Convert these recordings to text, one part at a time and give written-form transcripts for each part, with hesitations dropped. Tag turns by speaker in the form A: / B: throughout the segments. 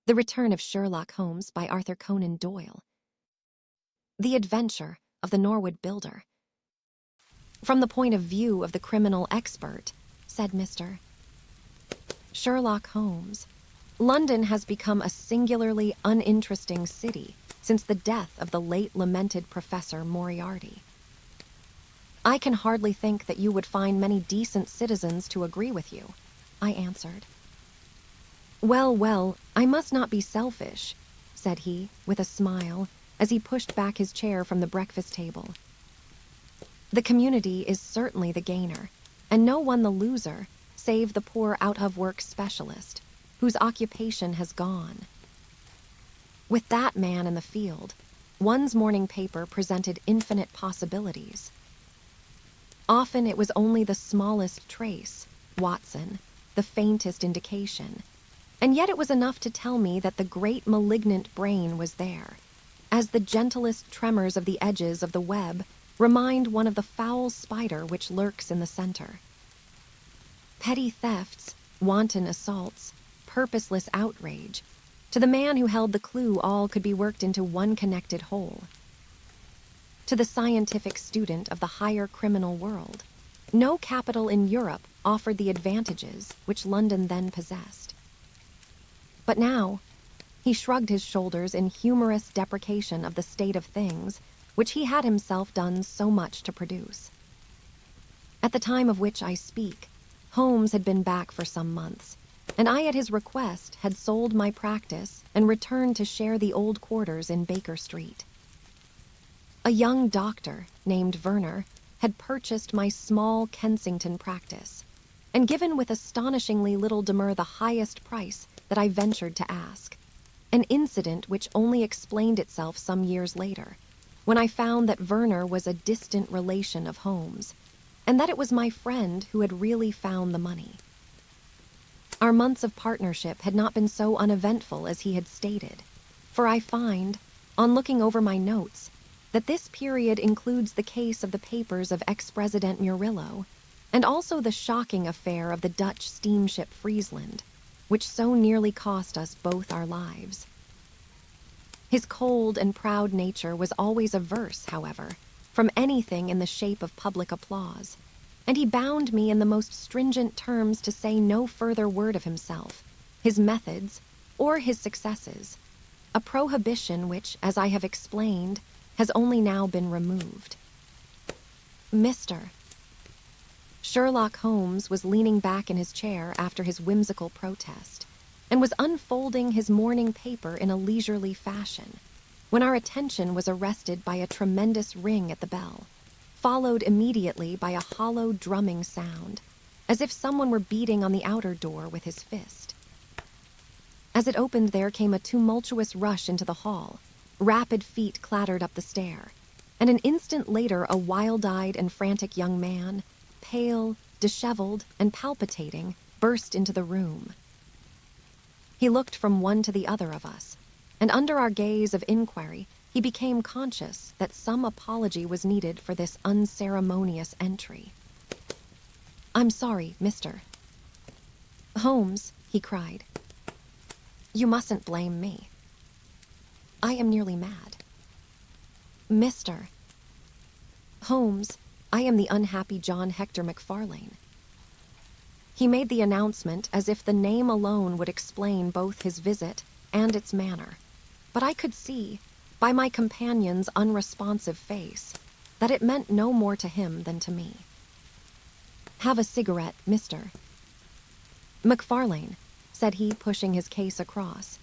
A: The Return of Sherlock Holmes by Arthur Conan Doyle. The Adventure of the Norwood Builder. From the point of view of the criminal expert, said Mr. Sherlock Holmes, London has become a singularly uninteresting city since the death of the late lamented Professor Moriarty. I can hardly think that you would find many decent citizens to agree with you, I answered. Well, I must not be selfish, said he, with a smile, as he pushed back his chair from the breakfast table. The community is certainly the gainer, and no one the loser, save the poor out-of-work specialist, whose occupation has gone. With that man in the field, one's morning paper presented infinite possibilities. Often it was only the smallest trace, Watson, the faintest indication, and yet it was enough to tell me that the great malignant brain was there, as the gentlest tremors of the edges of the web remind one of the foul spider which lurks in the center. Petty thefts, wanton assaults, purposeless outrage, to the man who held the clue all could be worked into one connected whole. To the scientific student of the higher criminal world, no capital in Europe offered the advantages which London then possessed. But now, he shrugged his shoulders in humorous deprecation of the state of things which he had himself done so much to produce. At the time of which I speak, Holmes had been back for some months, and I, at his request, had sold my practice and returned to share the old quarters in Baker Street. A young doctor named Werner had purchased my small Kensington practice, and given with astonishingly little demur the highest price that I ventured to ask, an incident which only explained itself some years later, when I found that Werner was a distant relation of Holmes, and that it was my friend who had really found the money. Our months of partnership had not been so uneventful as he had stated, for I find, on looking over my notes, that this period includes the case of the papers of ex-President Murillo, and also the shocking affair of the Dutch steamship Friesland, which so nearly cost us both our lives. His cold and proud nature was always averse, however, from anything in the shape of public applause, and he bound me in the most stringent terms to say no further word of himself, his methods, or his successes, a prohibition which, as I have explained, has only now been removed. Mr. Sherlock Holmes was leaning back in his chair after his whimsical protest, and was unfolding his morning paper in a leisurely fashion, when our attention was arrested by a tremendous ring at the bell, followed immediately by a hollow drumming sound, as if someone were beating on the outer door with his fist. As it opened, there came a tumultuous rush into the hall, rapid feet clattered up the stair, and an instant later a wild-eyed and frantic young man, pale, disheveled, and palpitating, burst into the room. He looked from one to the other of us, and under our gaze of inquiry, he became conscious that some apology was needed for this unceremonious entry. "I'm sorry, Mr. Holmes," he cried. "You mustn't blame me. I am nearly mad. Mr. Holmes, I am the unhappy John Hector McFarlane." He made the announcement as if the name alone would explain both his visit and its manner, but I could see, by my companion's unresponsive face, that it meant no more to him than to me. "Have a cigarette, Mr. McFarlane," said he, pushing his case across.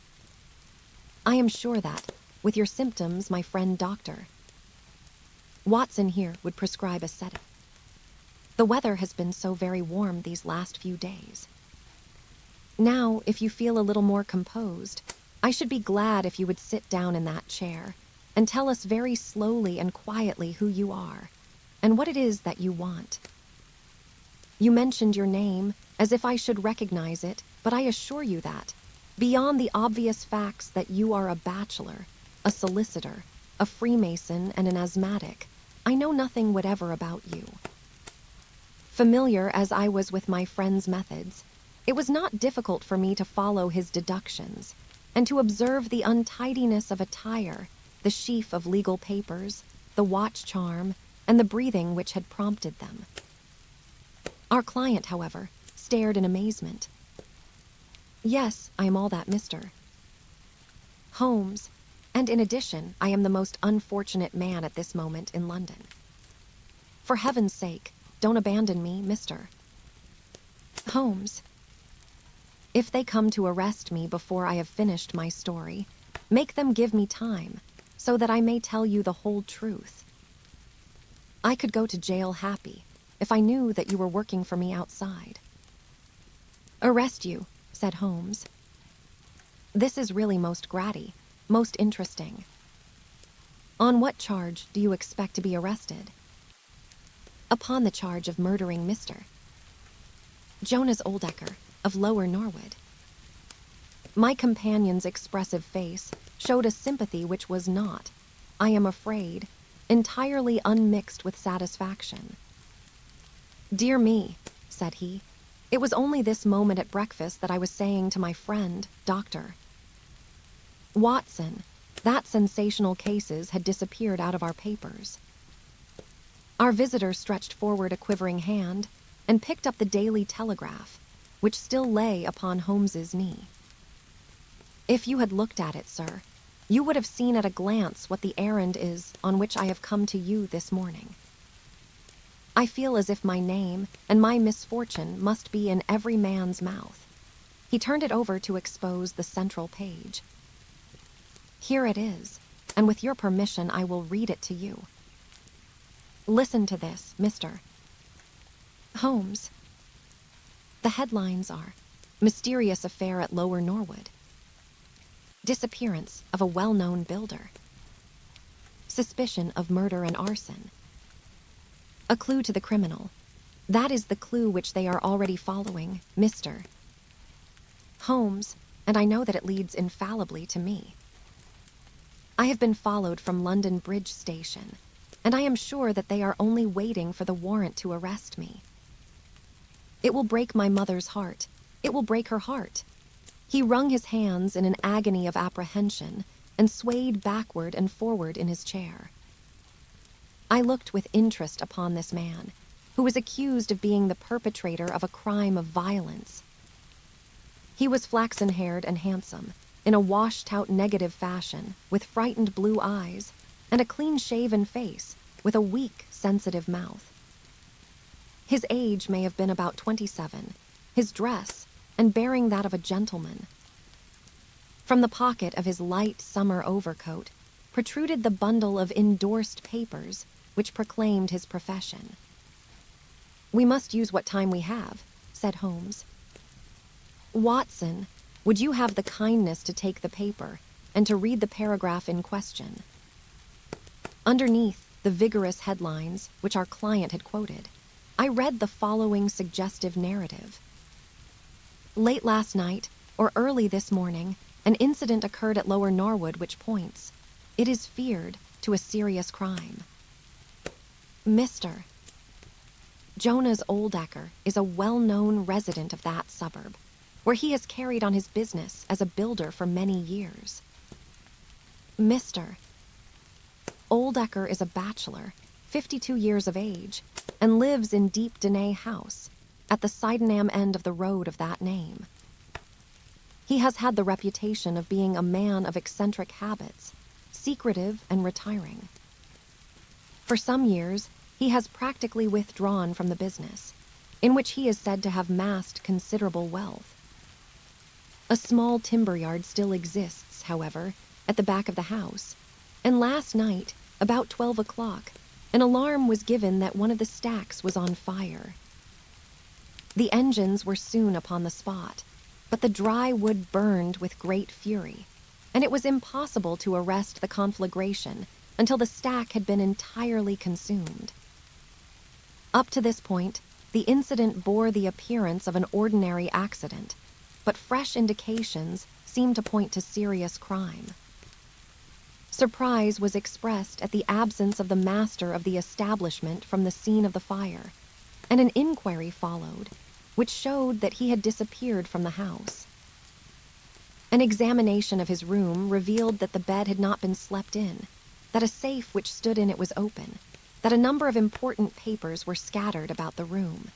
A: "I am sure that, with your symptoms, my friend Dr. Watson here would prescribe a sedative. The weather has been so very warm these last few days. Now, if you feel a little more composed, I should be glad if you would sit down in that chair and tell us very slowly and quietly who you are and what it is that you want. You mentioned your name as if I should recognize it, but I assure you that, beyond the obvious facts that you are a bachelor, a solicitor, a Freemason, and an asthmatic, I know nothing whatever about you. Familiar as I was with my friend's methods, it was not difficult for me to follow his deductions and to observe the untidiness of attire, the sheaf of legal papers, the watch charm, and the breathing which had prompted them. Our client, however, stared in amazement. Yes, I am all that, Mr. Holmes, and in addition, I am the most unfortunate man at this moment in London. For heaven's sake, don't abandon me, Mr. Holmes. If they come to arrest me before I have finished my story, make them give me time, so that I may tell you the whole truth. I could go to jail happy if I knew that you were working for me outside. Arrest you, said Holmes. This is really most gratty, most interesting. On what charge do you expect to be arrested? Upon the charge of murdering Mr. Jonas Oldecker of Lower Norwood. My companion's expressive face showed a sympathy which was not, I am afraid, entirely unmixed with satisfaction. Dear me, said he, it was only this moment at breakfast that I was saying to my friend, Dr. Watson, that sensational cases had disappeared out of our papers. Our visitor stretched forward a quivering hand and picked up the Daily Telegraph, which still lay upon Holmes's knee. If you had looked at it, sir, you would have seen at a glance what the errand is on which I have come to you this morning. I feel as if my name and my misfortune must be in every man's mouth. He turned it over to expose the central page. Here it is, and with your permission I will read it to you. Listen to this, Mr. Holmes. The headlines are, Mysterious Affair at Lower Norwood. Disappearance of a well-known builder. Suspicion of murder and arson. A clue to the criminal. That is the clue which they are already following, Mr. Holmes, and I know that it leads infallibly to me. I have been followed from London Bridge Station, and I am sure that they are only waiting for the warrant to arrest me. It will break my mother's heart. It will break her heart. He wrung his hands in an agony of apprehension and swayed backward and forward in his chair. I looked with interest upon this man, who was accused of being the perpetrator of a crime of violence. He was flaxen-haired and handsome, in a washed-out negative fashion, with frightened blue eyes, and a clean-shaven face with a weak, sensitive mouth. His age may have been about 27, his dress, and bearing that of a gentleman. From the pocket of his light summer overcoat protruded the bundle of endorsed papers which proclaimed his profession. We must use what time we have, said Holmes. Watson, would you have the kindness to take the paper and to read the paragraph in question? Underneath the vigorous headlines which our client had quoted, I read the following suggestive narrative. Late last night, or early this morning, an incident occurred at Lower Norwood which points, it is feared, to a serious crime. Mr. Jonas Oldecker is a well-known resident of that suburb, where he has carried on his business as a builder for many years. Mr. Oldecker is a bachelor, 52 years of age, and lives in Deep Denay House, at the Sydenham end of the road of that name. He has had the reputation of being a man of eccentric habits, secretive and retiring. For some years, he has practically withdrawn from the business, in which he is said to have massed considerable wealth. A small timber yard still exists, however, at the back of the house, and last night, about 12 o'clock, an alarm was given that one of the stacks was on fire. The engines were soon upon the spot, but the dry wood burned with great fury, and it was impossible to arrest the conflagration until the stack had been entirely consumed. Up to this point, the incident bore the appearance of an ordinary accident, but fresh indications seemed to point to serious crime. Surprise was expressed at the absence of the master of the establishment from the scene of the fire, and an inquiry followed, which showed that he had disappeared from the house. An examination of his room revealed that the bed had not been slept in, that a safe which stood in it was open, that a number of important papers were scattered about the room,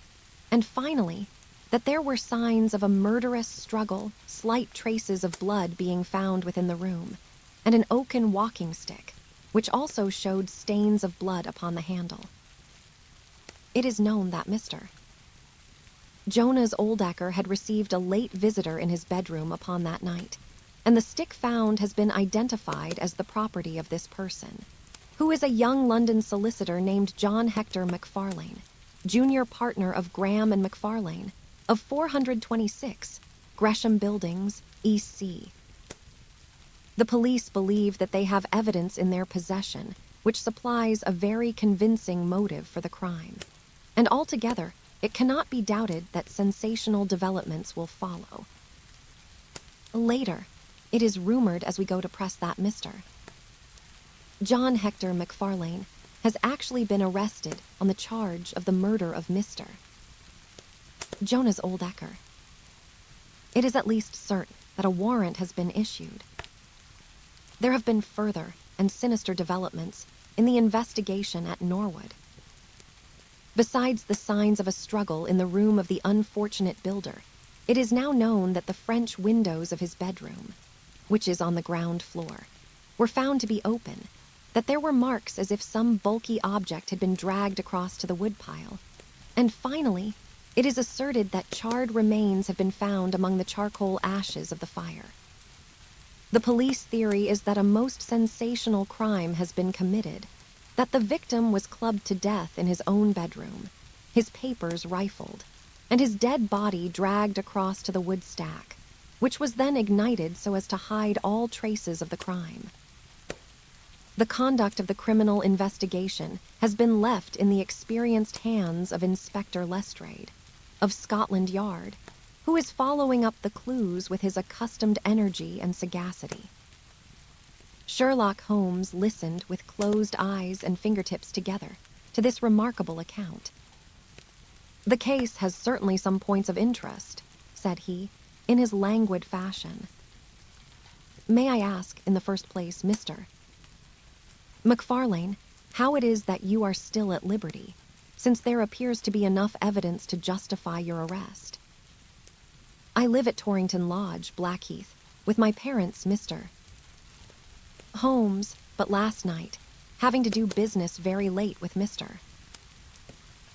A: and finally, that there were signs of a murderous struggle, slight traces of blood being found within the room, and an oaken walking stick, which also showed stains of blood upon the handle. It is known that Mr. Jonas Oldacker had received a late visitor in his bedroom upon that night, and the stick found has been identified as the property of this person, who is a young London solicitor named John Hector McFarlane, junior partner of Graham and McFarlane, of 426 Gresham Buildings, East Sea. The police believe that they have evidence in their possession which supplies a very convincing motive for the crime, and altogether it cannot be doubted that sensational developments will follow. Later, it is rumored as we go to press that Mr. John Hector McFarlane has actually been arrested on the charge of the murder of Mr. Jonas Oldacker. It is at least certain that a warrant has been issued. There have been further and sinister developments in the investigation at Norwood. Besides the signs of a struggle in the room of the unfortunate builder, it is now known that the French windows of his bedroom, which is on the ground floor, were found to be open, that there were marks as if some bulky object had been dragged across to the woodpile, and finally, it is asserted that charred remains have been found among the charcoal ashes of the fire. The police theory is that a most sensational crime has been committed, that the victim was clubbed to death in his own bedroom, his papers rifled, and his dead body dragged across to the wood stack, which was then ignited so as to hide all traces of the crime. The conduct of the criminal investigation has been left in the experienced hands of Inspector Lestrade, of Scotland Yard, who is following up the clues with his accustomed energy and sagacity. Sherlock Holmes listened with closed eyes and fingertips together to this remarkable account. "The case has certainly some points of interest," said he, in his languid fashion. "May I ask, in the first place, Mr. McFarlane, how it is that you are still at liberty, since there appears to be enough evidence to justify your arrest?" "I live at Torrington Lodge, Blackheath, with my parents, Mr. Holmes, but last night, having to do business very late with Mr.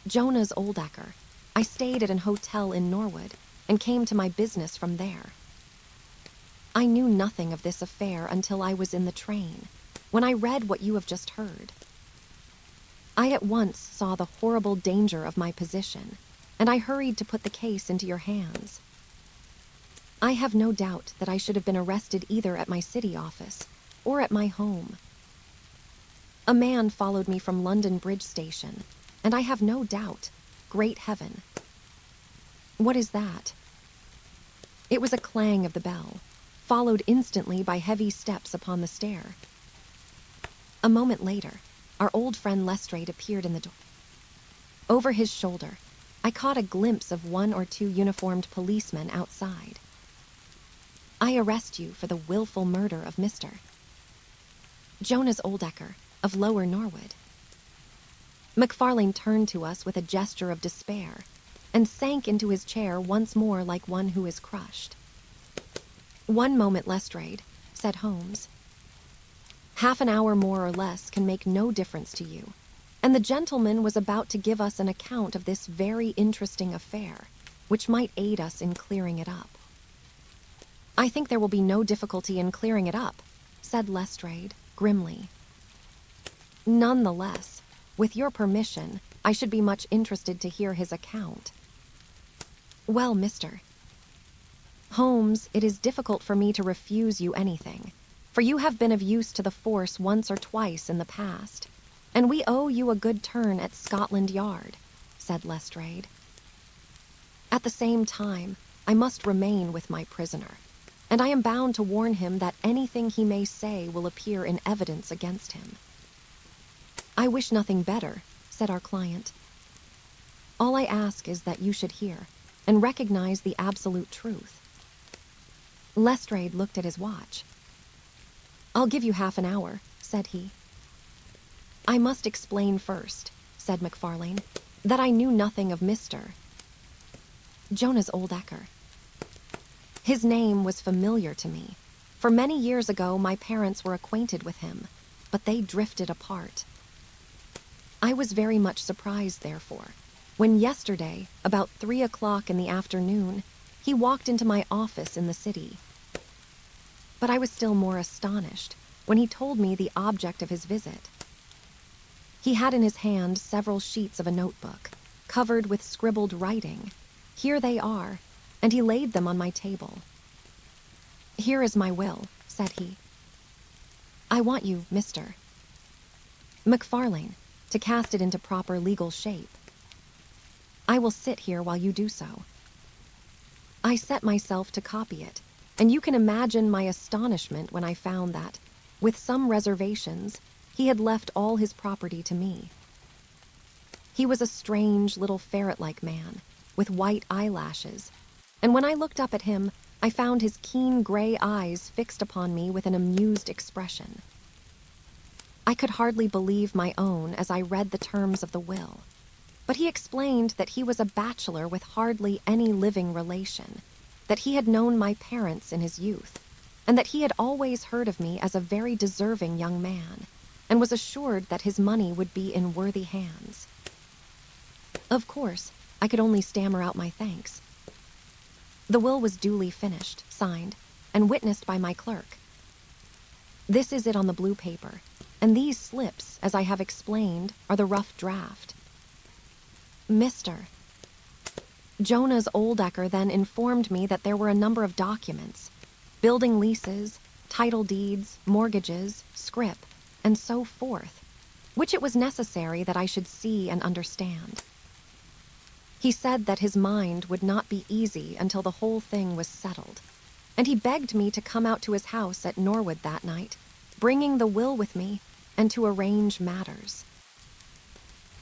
A: Jonas Oldacker, I stayed at an hotel in Norwood and came to my business from there. I knew nothing of this affair until I was in the train, when I read what you have just heard. I at once saw the horrible danger of my position, and I hurried to put the case into your hands. I have no doubt that I should have been arrested either at my city office or at my home. A man followed me from London Bridge Station, and I have no doubt, great heaven. What is that?" It was a clang of the bell, followed instantly by heavy steps upon the stair. A moment later, our old friend Lestrade appeared in the door. Over his shoulder, I caught a glimpse of one or two uniformed policemen outside. "I arrest you for the willful murder of Mr. Jonas Oldacker, of Lower Norwood." McFarlane turned to us with a gesture of despair, and sank into his chair once more like one who is crushed. "One moment, Lestrade," said Holmes. "Half an hour more or less can make no difference to you, and the gentleman was about to give us an account of this very interesting affair, which might aid us in clearing it up." "I think there will be no difficulty in clearing it up," said Lestrade, grimly. "None the less, with your permission, I should be much interested to hear his account." "Well, Mr. Holmes, it is difficult for me to refuse you anything, for you have been of use to the force once or twice in the past, and we owe you a good turn at Scotland Yard," said Lestrade. "At the same time, I must remain with my prisoner, and I am bound to warn him that anything he may say will appear in evidence against him." "I wish nothing better," said our client. All I ask is that you should hear and recognize the absolute truth." Lestrade looked at his watch. "I'll give you half an hour," said he. "I must explain first," said McFarlane, "that I knew nothing of Mr. Jonas Oldacre. His name was familiar to me, for many years ago my parents were acquainted with him, but they drifted apart. I was very much surprised, therefore, when yesterday, about 3 o'clock in the afternoon, he walked into my office in the city. But I was still more astonished when he told me the object of his visit. He had in his hand several sheets of a notebook, covered with scribbled writing. Here they are, and he laid them on my table. "Here is my will," said he. "I want you, Mr. McFarlane, to cast it into proper legal shape. I will sit here while you do so." I set myself to copy it, and you can imagine my astonishment when I found that, with some reservations, he had left all his property to me. He was a strange little ferret-like man, with white eyelashes, and when I looked up at him, I found his keen gray eyes fixed upon me with an amused expression. I could hardly believe my own as I read the terms of the will, but he explained that he was a bachelor with hardly any living relation, that he had known my parents in his youth, and that he had always heard of me as a very deserving young man, and was assured that his money would be in worthy hands. Of course, I could only stammer out my thanks. The will was duly finished, signed, and witnessed by my clerk. This is it on the blue paper, and these slips, as I have explained, are the rough draft. Mr. Jonas Oldacre then informed me that there were a number of documents, building leases, title deeds, mortgages, scrip, and so forth, which it was necessary that I should see and understand. He said that his mind would not be easy until the whole thing was settled, and he begged me to come out to his house at Norwood that night, bringing the will with me, and to arrange matters.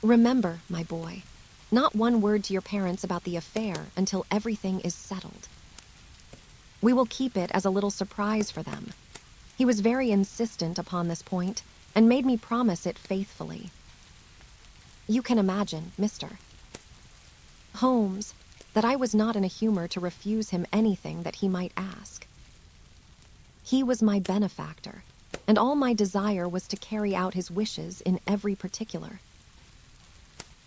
A: Remember, my boy, not one word to your parents about the affair until everything is settled. We will keep it as a little surprise for them. He was very insistent upon this point, and made me promise it faithfully. You can imagine, Mr. Holmes, that I was not in a humor to refuse him anything that he might ask. He was my benefactor, and all my desire was to carry out his wishes in every particular.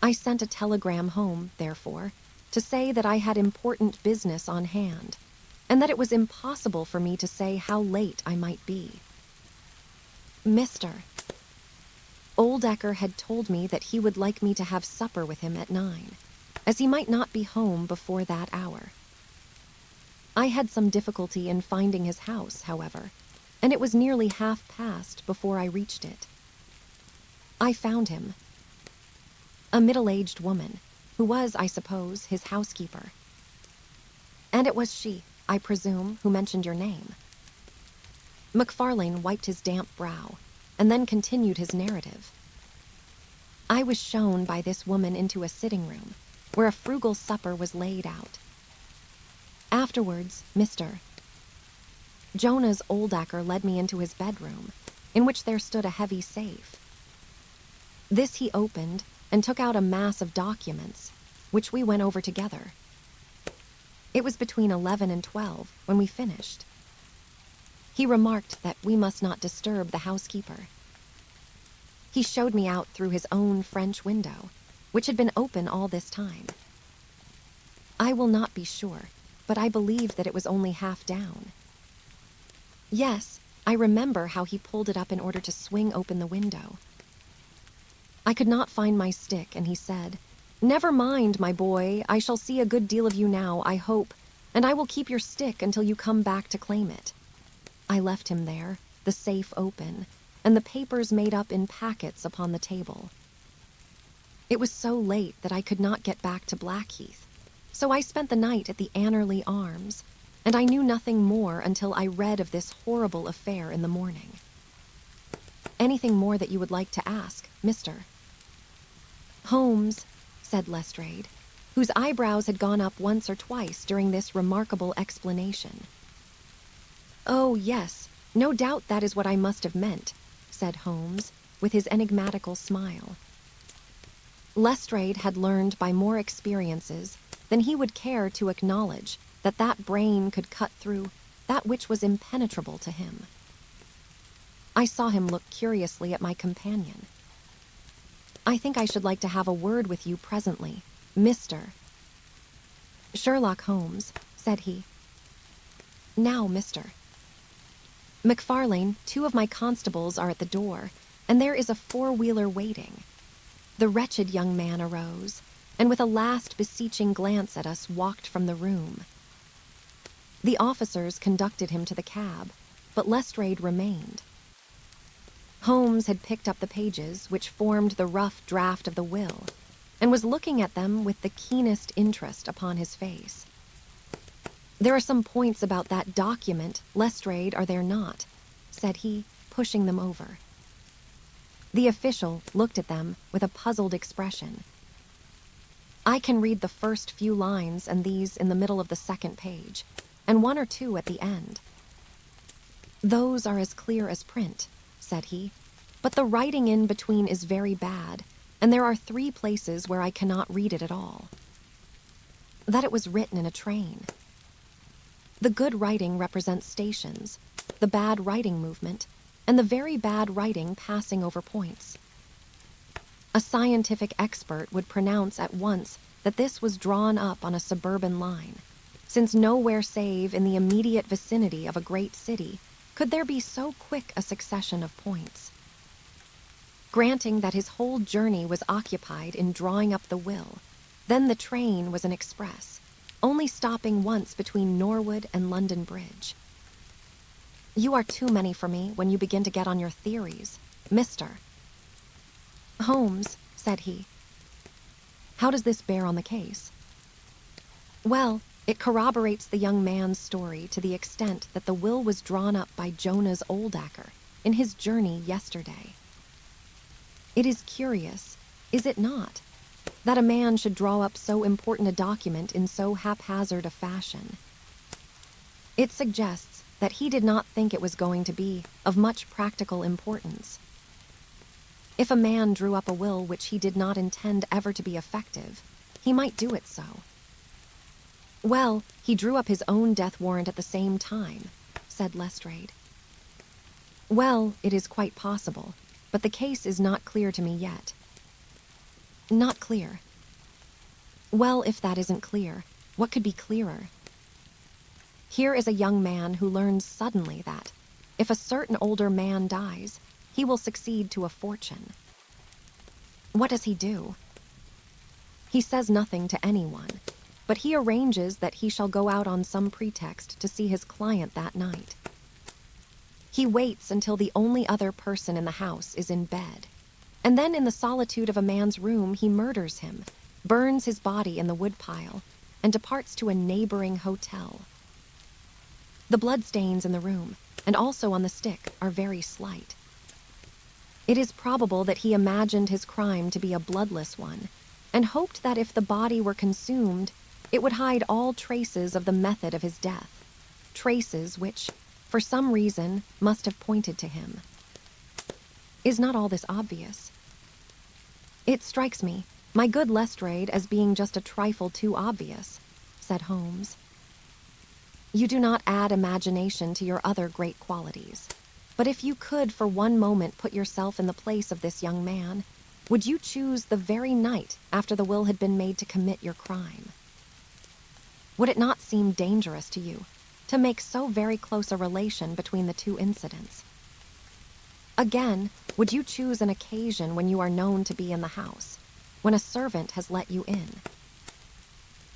A: I sent a telegram home, therefore, to say that I had important business on hand, and that it was impossible for me to say how late I might be. Mr. Oldacre had told me that he would like me to have supper with him at 9, as he might not be home before that hour. I had some difficulty in finding his house, however, and it was nearly 1:30 before I reached it. I found him. A middle-aged woman, who was, I suppose, his housekeeper. And it was she, I presume, who mentioned your name. McFarlane wiped his damp brow, and then continued his narrative. I was shown by this woman into a sitting room, where a frugal supper was laid out. Afterwards, Mr. Jonas Oldacre led me into his bedroom, in which there stood a heavy safe. This he opened, and took out a mass of documents, which we went over together. It was between 11 and 12 when we finished. He remarked that we must not disturb the housekeeper. He showed me out through his own French window, which had been open all this time. I will not be sure, but I believe that it was only half down. Yes, I remember how he pulled it up in order to swing open the window. I could not find my stick, and he said, "Never mind, my boy, I shall see a good deal of you now, I hope, and I will keep your stick until you come back to claim it." I left him there, the safe open, and the papers made up in packets upon the table. It was so late that I could not get back to Blackheath, so I spent the night at the Annerley Arms, and I knew nothing more until I read of this horrible affair in the morning. Anything more that you would like to ask, Mr. Holmes, said Lestrade, whose eyebrows had gone up once or twice during this remarkable explanation. "Oh, yes, no doubt that is what I must have meant," said Holmes, with his enigmatical smile. Lestrade had learned by more experiences than he would care to acknowledge that that brain could cut through that which was impenetrable to him. I saw him look curiously at my companion. "I think I should like to have a word with you presently, Mr. Sherlock Holmes," said he. "Now, Mr. McFarlane, 2 of my constables are at the door, and there is a 4-wheeler waiting." The wretched young man arose, and with a last beseeching glance at us walked from the room. The officers conducted him to the cab, but Lestrade remained. Holmes had picked up the pages which formed the rough draft of the will, and was looking at them with the keenest interest upon his face. "There are some points about that document, Lestrade, are there not?" said he, pushing them over. The official looked at them with a puzzled expression. "I can read the first few lines and these in the middle of the second page, and 1 or 2 at the end." "Those are as clear as print," said he, "but the writing in between is very bad, and there are 3 places where I cannot read it at all." "That it was written in a train." "The good writing represents stations, the bad writing movement, and the very bad writing passing over points. A scientific expert would pronounce at once that this was drawn up on a suburban line, since nowhere save in the immediate vicinity of a great city could there be so quick a succession of points. Granting that his whole journey was occupied in drawing up the will, then the train was an express, only stopping once between Norwood and London Bridge. You are too many for me when you begin to get on your theories, Mr. Holmes, said he. How does this bear on the case? Well, it corroborates the young man's story to the extent that the will was drawn up by Jonas Oldacker in his journey yesterday. It is curious, is it not, that a man should draw up so important a document in so haphazard a fashion. It suggests that he did not think it was going to be of much practical importance. If a man drew up a will which he did not intend ever to be effective, he might do it so. Well, he drew up his own death warrant at the same time, said Lestrade. Well, it is quite possible, but the case is not clear to me yet. Not clear. Well, if that isn't clear, what could be clearer? Here is a young man who learns suddenly that, if a certain older man dies, he will succeed to a fortune. What does he do? He says nothing to anyone, but he arranges that he shall go out on some pretext to see his client that night. He waits until the only other person in the house is in bed, and then in the solitude of a man's room he murders him, burns his body in the woodpile, and departs to a neighboring hotel. The bloodstains in the room, and also on the stick, are very slight. It is probable that he imagined his crime to be a bloodless one, and hoped that if the body were consumed, it would hide all traces of the method of his death, traces which, for some reason, must have pointed to him. Is not all this obvious? It strikes me, my good Lestrade, as being just a trifle too obvious, said Holmes. You do not add imagination to your other great qualities. But if you could for one moment put yourself in the place of this young man, would you choose the very night after the will had been made to commit your crime? Would it not seem dangerous to you to make so very close a relation between the two incidents? Again, would you choose an occasion when you are known to be in the house, when a servant has let you in?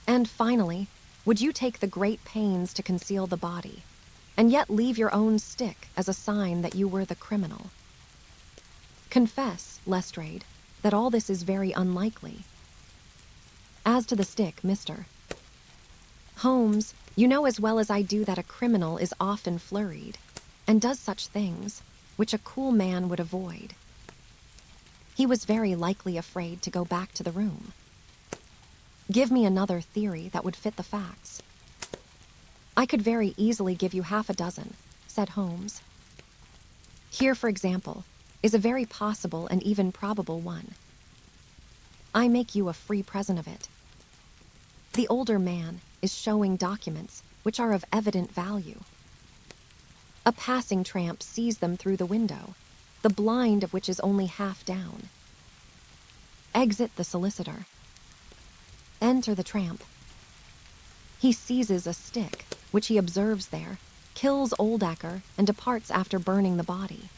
A: And finally, would you take the great pains to conceal the body, and yet leave your own stick as a sign that you were the criminal? Confess, Lestrade, that all this is very unlikely. As to the stick, Mr. Holmes, you know as well as I do that a criminal is often flurried, and does such things, which a cool man would avoid. He was very likely afraid to go back to the room. Give me another theory that would fit the facts. I could very easily give you half a dozen, said Holmes. Here, for example, is a very possible and even probable one. I make you a free present of it. The older man is showing documents which are of evident value. A passing tramp sees them through the window, the blind of which is only half down. Exit the solicitor. Enter the tramp. He seizes a stick, which he observes there, kills Oldacker, and departs after burning the body.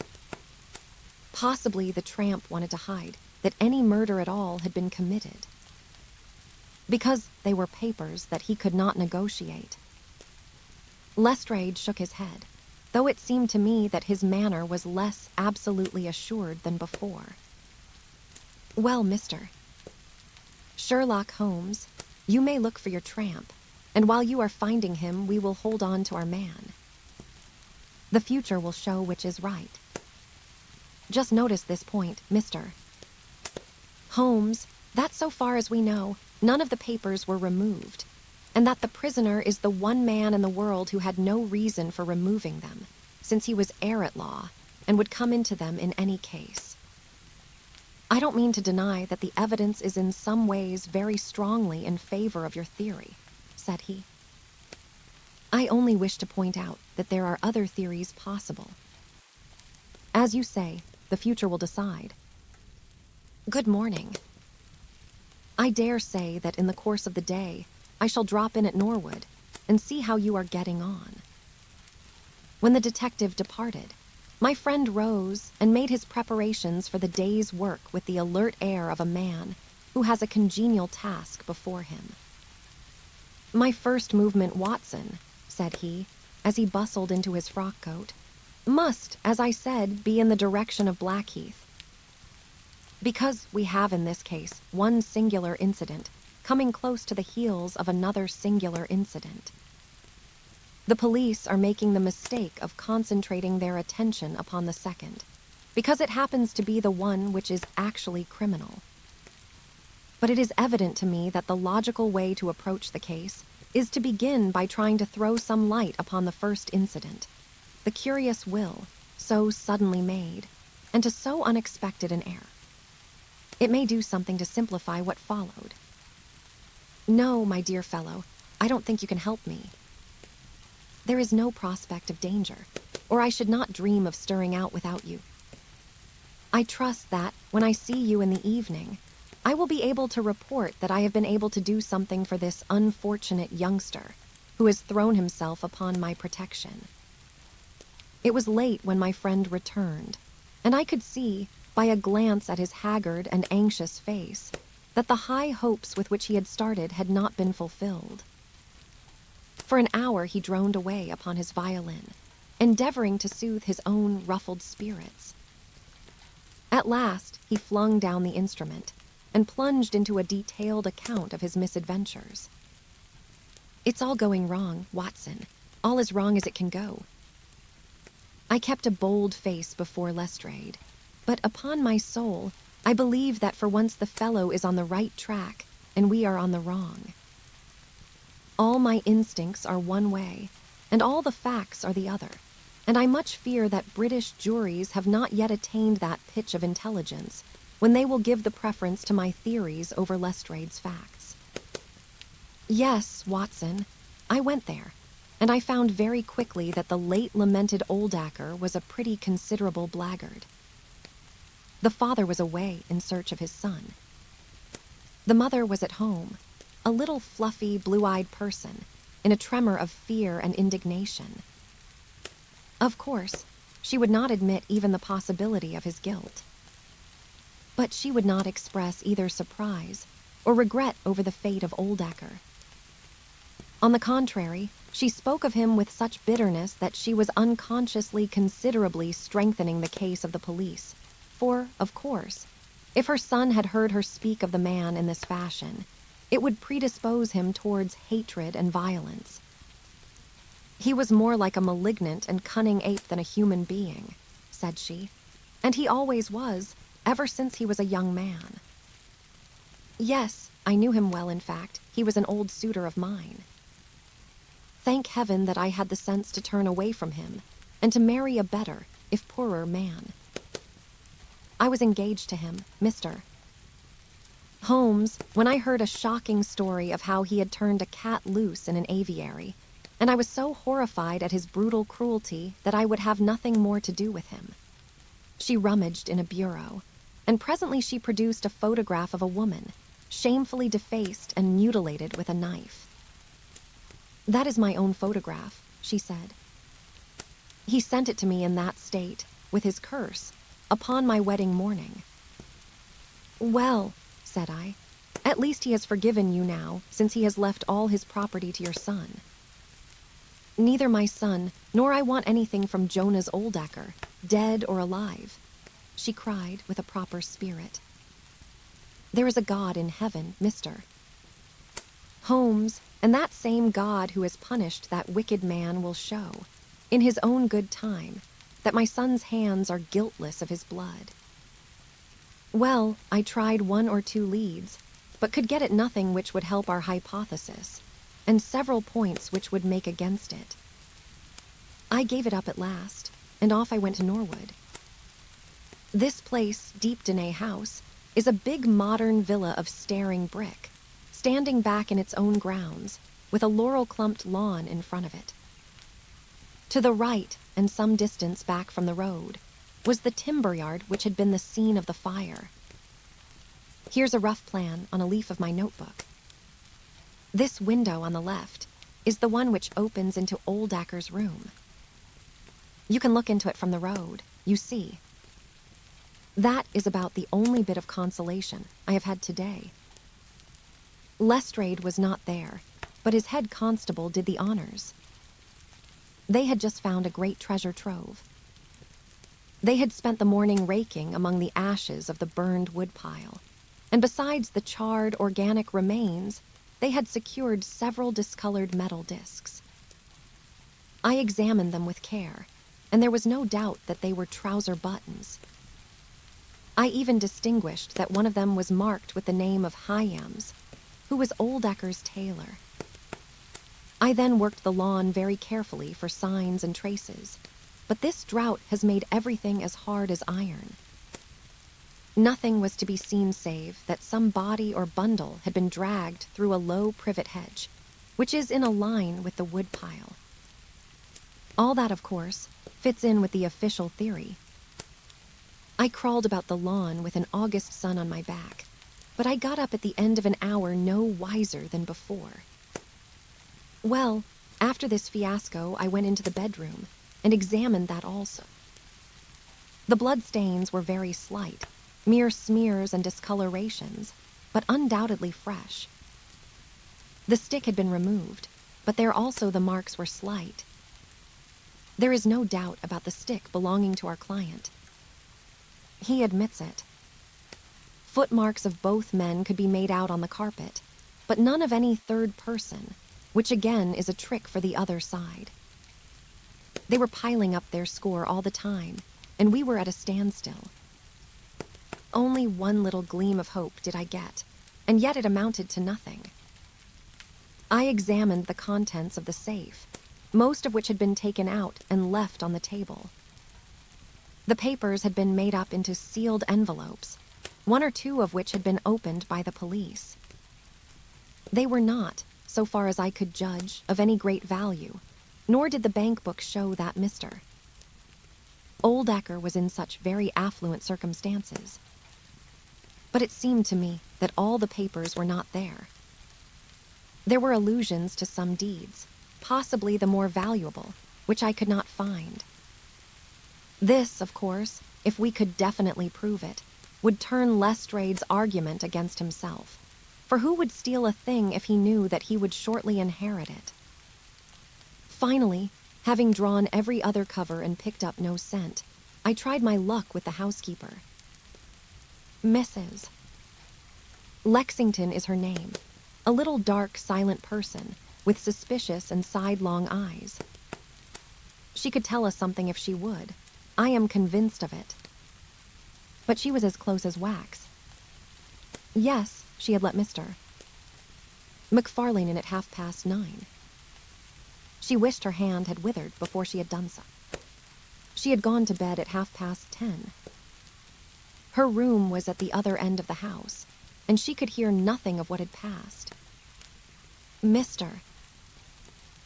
A: Possibly the tramp wanted to hide that any murder at all had been committed, because they were papers that he could not negotiate. Lestrade shook his head, though it seemed to me that his manner was less absolutely assured than before. Well, Mr. Sherlock Holmes, you may look for your tramp, and while you are finding him, we will hold on to our man. The future will show which is right. Just notice this point, Mr. Holmes, that so far as we know, none of the papers were removed, and that the prisoner is the one man in the world who had no reason for removing them, since he was heir at law and would come into them in any case. I don't mean to deny that the evidence is in some ways very strongly in favor of your theory, said he. I only wish to point out that there are other theories possible. As you say, the future will decide. Good morning. I dare say that in the course of the day, I shall drop in at Norwood and see how you are getting on. When the detective departed, my friend rose and made his preparations for the day's work with the alert air of a man who has a congenial task before him. My first movement, Watson, said he, as he bustled into his frock coat, must, as I said, be in the direction of Blackheath. Because we have in this case one singular incident coming close to the heels of another singular incident. The police are making the mistake of concentrating their attention upon the second, because it happens to be the one which is actually criminal. But it is evident to me that the logical way to approach the case is to begin by trying to throw some light upon the first incident, the curious will, so suddenly made, and to so unexpected an heir. It may do something to simplify what followed. No, my dear fellow, I don't think you can help me. There is no prospect of danger, or I should not dream of stirring out without you. I trust that, when I see you in the evening, I will be able to report that I have been able to do something for this unfortunate youngster who has thrown himself upon my protection. It was late when my friend returned, and I could see, by a glance at his haggard and anxious face, that the high hopes with which he had started had not been fulfilled. For an hour he droned away upon his violin, endeavoring to soothe his own ruffled spirits. At last he flung down the instrument and plunged into a detailed account of his misadventures. It's all going wrong, Watson. All as wrong as it can go. I kept a bold face before Lestrade, but upon my soul, I believe that for once the fellow is on the right track and we are on the wrong. All my instincts are one way, and all the facts are the other, and I much fear that British juries have not yet attained that pitch of intelligence when they will give the preference to my theories over Lestrade's facts. Yes, Watson, I went there, and I found very quickly that the late lamented Oldacker was a pretty considerable blackguard. The father was away in search of his son. The mother was at home, a little fluffy, blue-eyed person, in a tremor of fear and indignation. Of course, she would not admit even the possibility of his guilt. But she would not express either surprise or regret over the fate of Oldacker. On the contrary, she spoke of him with such bitterness that she was unconsciously considerably strengthening the case of the police, for, of course, if her son had heard her speak of the man in this fashion, it would predispose him towards hatred and violence. He was more like a malignant and cunning ape than a human being, said she, and he always was, ever since he was a young man. Yes, I knew him well, in fact. He was an old suitor of mine. Thank heaven that I had the sense to turn away from him and to marry a better, if poorer, man. I was engaged to him, Mr. Holmes, when I heard a shocking story of how he had turned a cat loose in an aviary, and I was so horrified at his brutal cruelty that I would have nothing more to do with him. She rummaged in a bureau, and presently she produced a photograph of a woman, shamefully defaced and mutilated with a knife. "That is my own photograph," she said. "He sent it to me in that state, with his curse, upon my wedding morning." "Well," said I, "at least he has forgiven you now, since he has left all his property to your son." "Neither my son, nor I want anything from Jonas Oldacker, dead or alive," she cried with a proper spirit. "There is a God in heaven, Mr. Holmes, and that same God who has punished that wicked man will show, in his own good time, that my son's hands are guiltless of his blood." Well, I tried 1 or 2 leads, but could get at nothing which would help our hypothesis, and several points which would make against it. I gave it up at last, and off I went to Norwood. This place, Deepdene House, is a big modern villa of staring brick, standing back in its own grounds, with a laurel-clumped lawn in front of it. To the right, and some distance back from the road, was the timber yard which had been the scene of the fire. Here's a rough plan on a leaf of my notebook. This window on the left is the one which opens into Oldacre's room. You can look into it from the road, you see. That is about the only bit of consolation I have had today. Lestrade was not there, but his head constable did the honors. They had just found a great treasure trove. They had spent the morning raking among the ashes of the burned woodpile, and besides the charred organic remains, they had secured several discolored metal discs. I examined them with care, and there was no doubt that they were trouser buttons. I even distinguished that one of them was marked with the name of Hyams, who was Oldacre's tailor. I then worked the lawn very carefully for signs and traces, but this drought has made everything as hard as iron. Nothing was to be seen save that some body or bundle had been dragged through a low privet hedge, which is in a line with the woodpile. All that, of course, fits in with the official theory. I crawled about the lawn with an August sun on my back, but I got up at the end of an hour no wiser than before. Well, after this fiasco, I went into the bedroom and examined that also. The bloodstains were very slight, mere smears and discolorations, but undoubtedly fresh. The stick had been removed, but there also the marks were slight. There is no doubt about the stick belonging to our client. He admits it. Footmarks of both men could be made out on the carpet, but none of any third person, which again is a trick for the other side. They were piling up their score all the time, and we were at a standstill. Only one little gleam of hope did I get, and yet it amounted to nothing. I examined the contents of the safe, most of which had been taken out and left on the table. The papers had been made up into sealed envelopes, 1 or 2 of which had been opened by the police. They were not, so far as I could judge, of any great value, nor did the bank book show that Mr. Oldacre was in such very affluent circumstances. But it seemed to me that all the papers were not there. There were allusions to some deeds, possibly the more valuable, which I could not find. This, of course, if we could definitely prove it, would turn Lestrade's argument against himself, for who would steal a thing if he knew that he would shortly inherit it? Finally, having drawn every other cover and picked up no scent, I tried my luck with the housekeeper. Mrs. Lexington is her name, a little dark, silent person with suspicious and sidelong eyes. She could tell us something if she would. I am convinced of it. But she was as close as wax. Yes, she had let Mr. McFarlane in at 9:30. She wished her hand had withered before she had done so. She had gone to bed at 10:30. Her room was at the other end of the house, and she could hear nothing of what had passed. Mr.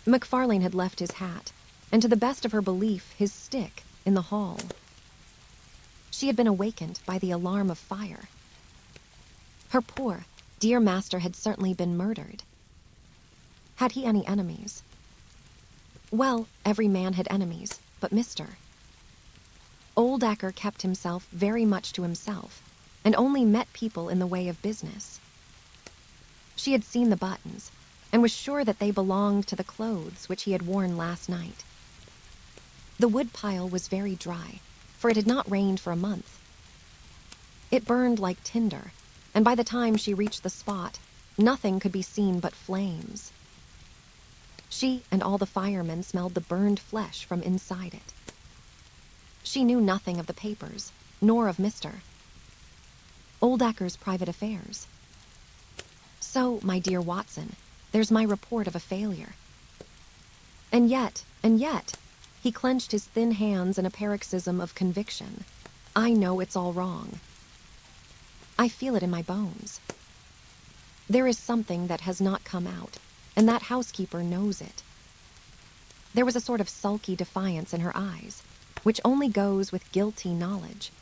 A: McFarlane had left his hat, and to the best of her belief, his stick, in the hall. She had been awakened by the alarm of fire. Her poor, dear master had certainly been murdered. Had he any enemies? Well, every man had enemies, but Mr. Oldacker kept himself very much to himself, and only met people in the way of business. She had seen the buttons, and was sure that they belonged to the clothes which he had worn last night. The woodpile was very dry, for it had not rained for a month. It burned like tinder, and by the time she reached the spot, nothing could be seen but flames. She and all the firemen smelled the burned flesh from inside it. She knew nothing of the papers, nor of Mr. Oldacre's private affairs. So, my dear Watson, there's my report of a failure. And yet, he clenched his thin hands in a paroxysm of conviction. I know it's all wrong. I feel it in my bones. There is something that has not come out, and that housekeeper knows it. There was a sort of sulky defiance in her eyes, which only goes with guilty knowledge.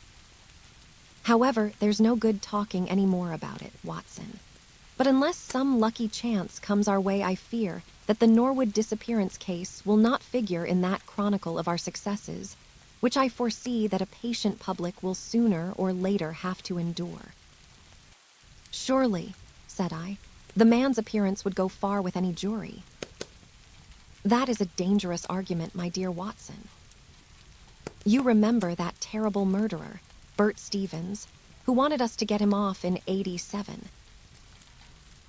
A: However, there's no good talking any more about it, Watson. But unless some lucky chance comes our way, I fear that the Norwood disappearance case will not figure in that chronicle of our successes, which I foresee that a patient public will sooner or later have to endure. Surely, said I, the man's appearance would go far with any jury. That is a dangerous argument, my dear Watson. You remember that terrible murderer, Bert Stevens, who wanted us to get him off in '87.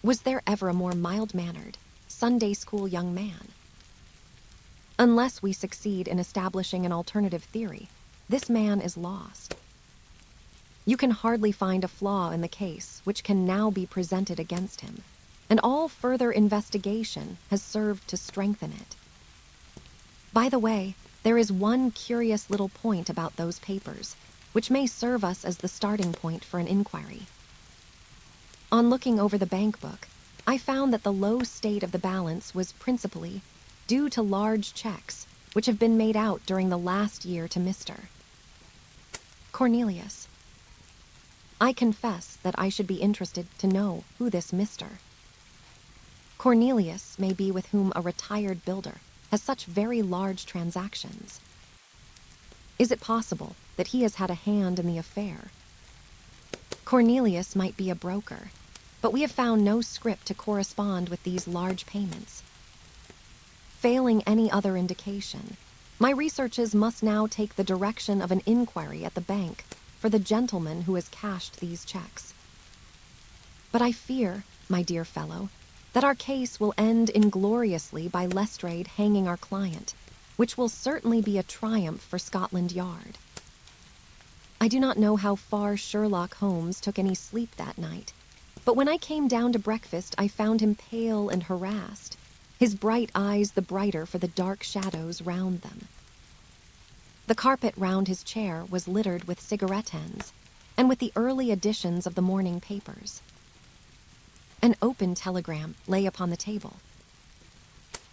A: Was there ever a more mild-mannered, Sunday school young man? Unless we succeed in establishing an alternative theory, this man is lost. You can hardly find a flaw in the case which can now be presented against him, and all further investigation has served to strengthen it. By the way, there is one curious little point about those papers, which may serve us as the starting point for an inquiry. On looking over the bank book, I found that the low state of the balance was principally due to large checks which have been made out during the last year to Mr. Cornelius. I confess that I should be interested to know who this Mr. Cornelius may be, with whom a retired builder has such very large transactions. Is it possible that he has had a hand in the affair? Cornelius might be a broker, but we have found no script to correspond with these large payments. Failing any other indication, my researches must now take the direction of an inquiry at the bank for the gentleman who has cashed these checks. But I fear, my dear fellow, that our case will end ingloriously by Lestrade hanging our client, which will certainly be a triumph for Scotland Yard. I do not know how far Sherlock Holmes took any sleep that night, but when I came down to breakfast I found him pale and harassed, his bright eyes the brighter for the dark shadows round them. The carpet round his chair was littered with cigarette ends, and with the early editions of the morning papers. An open telegram lay upon the table.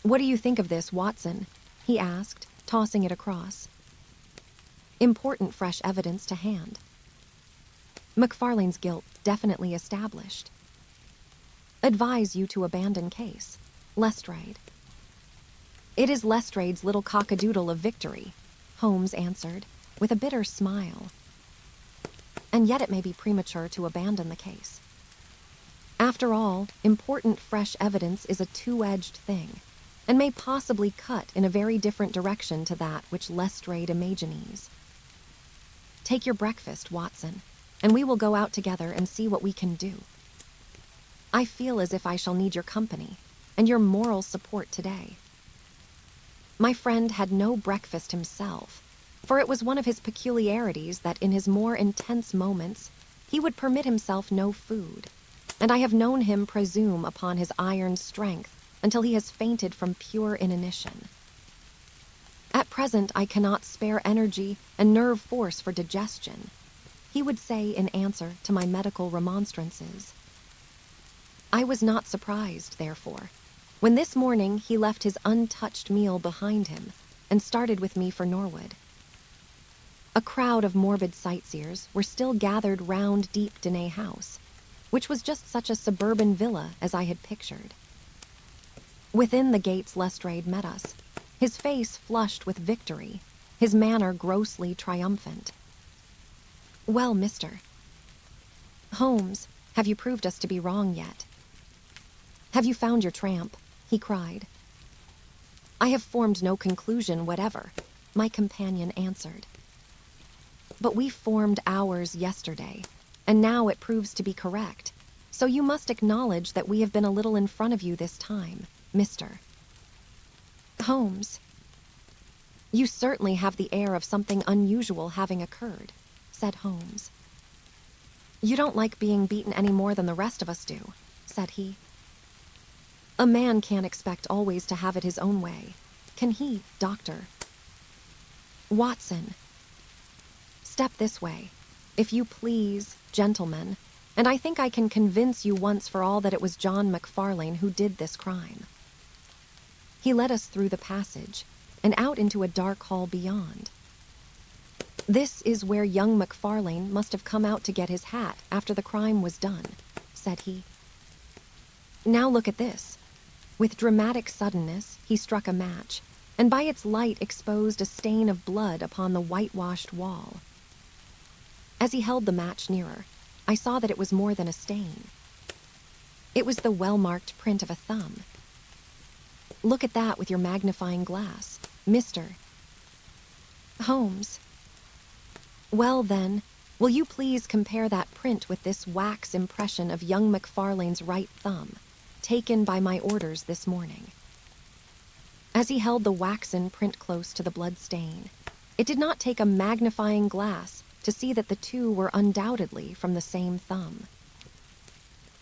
A: "What do you think of this, Watson?" he asked, tossing it across. Important fresh evidence to hand. McFarlane's guilt definitely established. Advise you to abandon case. Lestrade. It is Lestrade's little cockadoodle of victory, Holmes answered, with a bitter smile. And yet it may be premature to abandon the case. After all, important fresh evidence is a two-edged thing, and may possibly cut in a very different direction to that which Lestrade imagines. Take your breakfast, Watson, and we will go out together and see what we can do. I feel as if I shall need your company, and your moral support today. My friend had no breakfast himself, for it was one of his peculiarities that in his more intense moments he would permit himself no food, and I have known him presume upon his iron strength until he has fainted from pure inanition. At present, I cannot spare energy and nerve force for digestion, he would say in answer to my medical remonstrances. I was not surprised, therefore, when this morning he left his untouched meal behind him and started with me for Norwood. A crowd of morbid sightseers were still gathered round Deep Dene House, which was just such a suburban villa as I had pictured. Within the gates Lestrade met us, his face flushed with victory, his manner grossly triumphant. Well, Mr. Holmes, have you proved us to be wrong yet? Have you found your tramp? He cried. I have formed no conclusion whatever, my companion answered. But we formed ours yesterday, and now it proves to be correct, so you must acknowledge that we have been a little in front of you this time, Mr. Holmes. You certainly have the air of something unusual having occurred, said Holmes. You don't like being beaten any more than the rest of us do, said he. A man can't expect always to have it his own way, can he, Doctor? Watson. Step this way, if you please, gentlemen, and I think I can convince you once for all that it was John McFarlane who did this crime. He led us through the passage and out into a dark hall beyond. This is where young McFarlane must have come out to get his hat after the crime was done, said he. Now look at this. With dramatic suddenness, he struck a match, and by its light exposed a stain of blood upon the whitewashed wall. As he held the match nearer, I saw that it was more than a stain. It was the well-marked print of a thumb. Look at that with your magnifying glass, Mr. Holmes. Well then, will you please compare that print with this wax impression of young McFarlane's right thumb, taken by my orders this morning? As he held the waxen print close to the blood stain, it did not take a magnifying glass to see that the two were undoubtedly from the same thumb.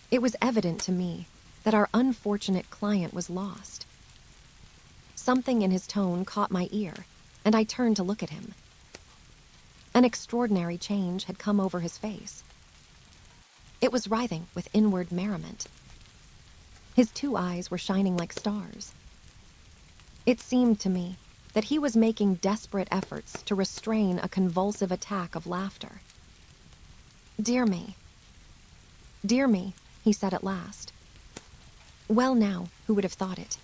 A: It was evident to me that our unfortunate client was lost. Something in his tone caught my ear, and I turned to look at him. An extraordinary change had come over his face. It was writhing with inward merriment. His two eyes were shining like stars. It seemed to me that he was making desperate efforts to restrain a convulsive attack of laughter. Dear me, he said at last. Well now, who would have thought it?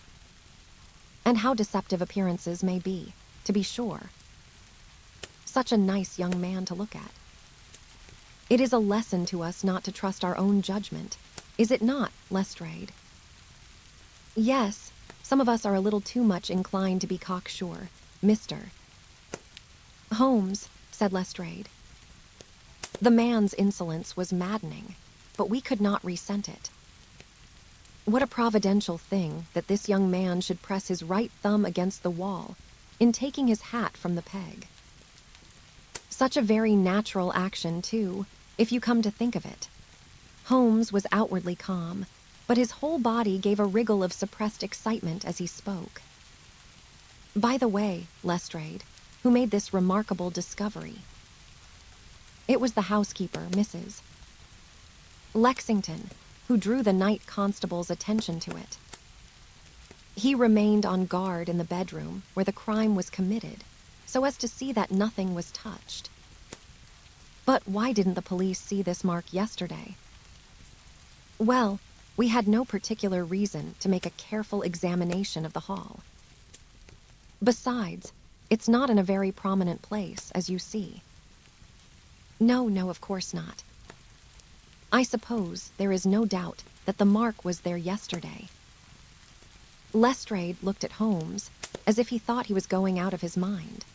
A: And how deceptive appearances may be, to be sure. Such a nice young man to look at. It is a lesson to us not to trust our own judgment, is it not, Lestrade? Yes, some of us are a little too much inclined to be cocksure, Mr. Holmes, said Lestrade. The man's insolence was maddening, but we could not resent it. What a providential thing that this young man should press his right thumb against the wall in taking his hat from the peg. Such a very natural action, too, if you come to think of it. Holmes was outwardly calm, but his whole body gave a wriggle of suppressed excitement as he spoke. By the way, Lestrade, who made this remarkable discovery? It was the housekeeper, Mrs. Lexington, who drew the night constable's attention to it. He remained on guard in the bedroom where the crime was committed, so as to see that nothing was touched. But why didn't the police see this mark yesterday? Well, we had no particular reason to make a careful examination of the hall. Besides, it's not in a very prominent place, as you see. No, of course not. I suppose there is no doubt that the mark was there yesterday. Lestrade looked at Holmes as if he thought he was going out of his mind.